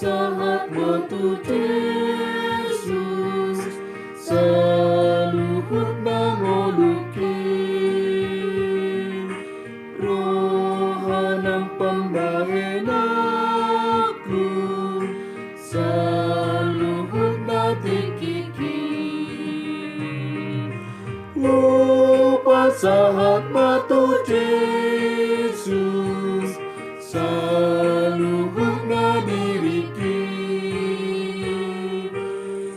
sahabatmu Yesus, saluhut mangolukin, rohanang pambahenaku, saluhut natikikin, lupa sahabatmu Yesus, saluhut nadirikin,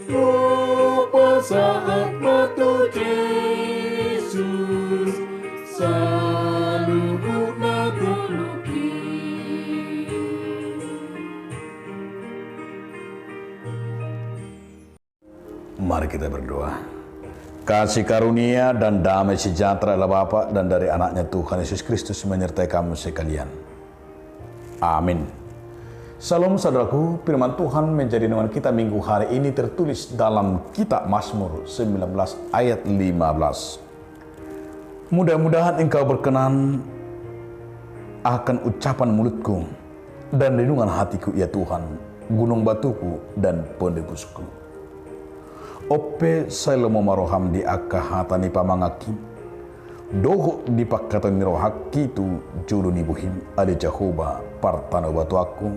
lupa sahabatmu Yesus, saluhut natulukin. Mari kita berdoa. Kasih karunia dan damai sejahtera Allah Bapa dan dari anaknya Tuhan Yesus Kristus menyertai kamu sekalian. Amin. Salam saudaraku, firman Tuhan menjadi renungan kita minggu hari ini tertulis dalam kitab Mazmur 19 ayat 15. Mudah-mudahan engkau berkenan akan ucapan mulutku dan renungan hatiku ya Tuhan, gunung batuku dan penebusku. Ope sailomo maroham di akahatani pamangaki, doho di pakatani rohaki tu juru nibuhim ada Jehovah partano batu aku,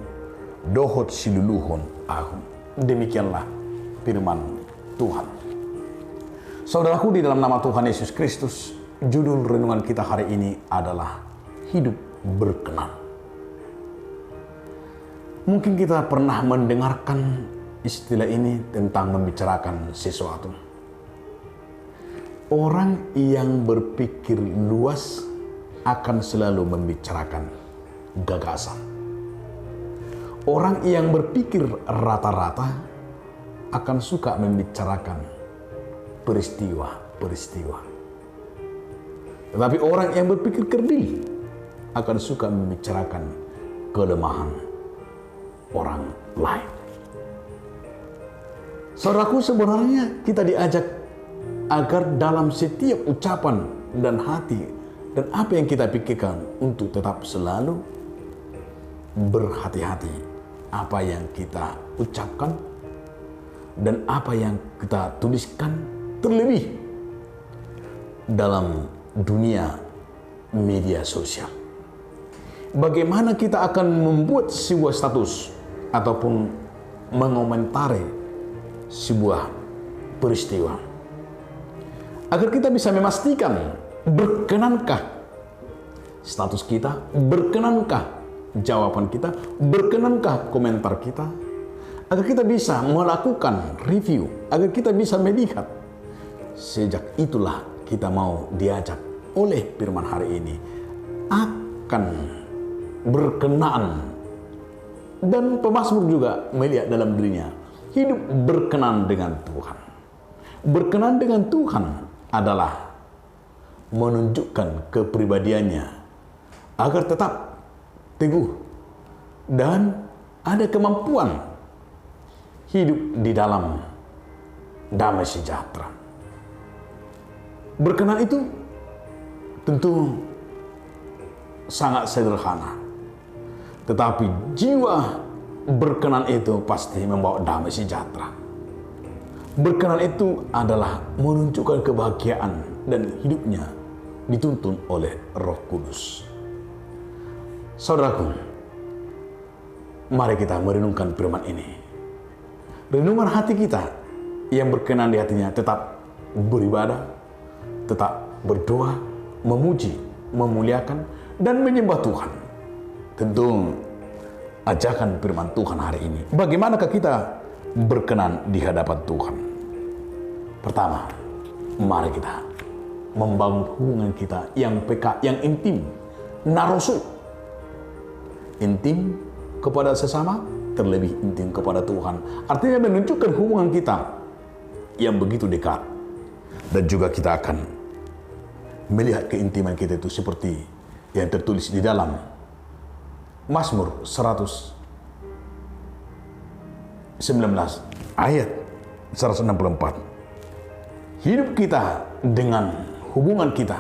dohot siluluhon aku. Demikianlah firman Tuhan. Saudaraku, di dalam nama Tuhan Yesus Kristus, judul renungan kita hari ini adalah hidup berkenan. Mungkin kita pernah mendengarkan istilah ini tentang membicarakan sesuatu. Orang yang berpikir luas akan selalu membicarakan gagasan. Orang yang berpikir rata-rata akan suka membicarakan peristiwa-peristiwa. Tetapi orang yang berpikir kerdil akan suka membicarakan kelemahan orang lain. Saudaraku, sebenarnya kita diajak agar dalam setiap ucapan dan hati dan apa yang kita pikirkan untuk tetap selalu berhati-hati apa yang kita ucapkan dan apa yang kita tuliskan, terlebih dalam dunia media sosial. Bagaimana kita akan membuat sebuah status ataupun mengomentari sebuah peristiwa agar kita bisa memastikan berkenankah status kita, berkenankah jawaban kita, berkenankah komentar kita, agar kita bisa melakukan review, agar kita bisa melihat. Sejak itulah kita mau diajak oleh firman hari ini akan berkenan, dan pemazmur juga melihat dalam dirinya hidup berkenan dengan Tuhan. Berkenan dengan Tuhan adalah menunjukkan kepribadiannya agar tetap teguh dan ada kemampuan hidup di dalam damai sejahtera. Berkenan itu tentu sangat sederhana, tetapi jiwa berkenan itu pasti membawa damai sejahtera. Berkenan itu adalah menunjukkan kebahagiaan dan hidupnya dituntun oleh Roh Kudus. Saudaraku, mari kita merenungkan firman ini. Renungan hati kita yang berkenan di hatinya tetap beribadah, tetap berdoa, memuji, memuliakan, dan menyembah Tuhan. Tentu ajakan firman Tuhan hari ini, bagaimanakah kita berkenan di hadapan Tuhan? Pertama, mari kita membangun hubungan kita yang peka, yang intim, narosu, intim kepada sesama, terlebih intim kepada Tuhan. Artinya menunjukkan hubungan kita yang begitu dekat, dan juga kita akan melihat keintiman kita itu seperti yang tertulis di dalam Mazmur 119 ayat 164. Hidup kita dengan hubungan kita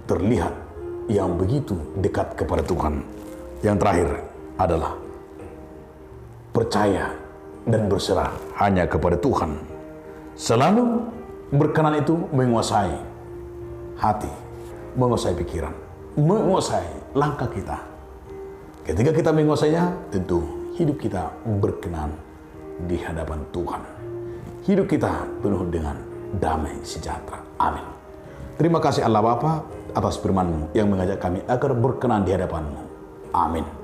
terlihat yang begitu dekat kepada Tuhan. Yang terakhir adalah percaya dan berserah hanya kepada Tuhan. Selalu berkenan itu menguasai hati, menguasai pikiran, menguasai langkah kita. Ketika kita menguasainya, tentu hidup kita berkenan di hadapan Tuhan. Hidup kita penuh dengan damai sejahtera. Amin. Terima kasih Allah Bapa atas firman-Mu yang mengajak kami agar berkenan di hadapan-Mu. Amin.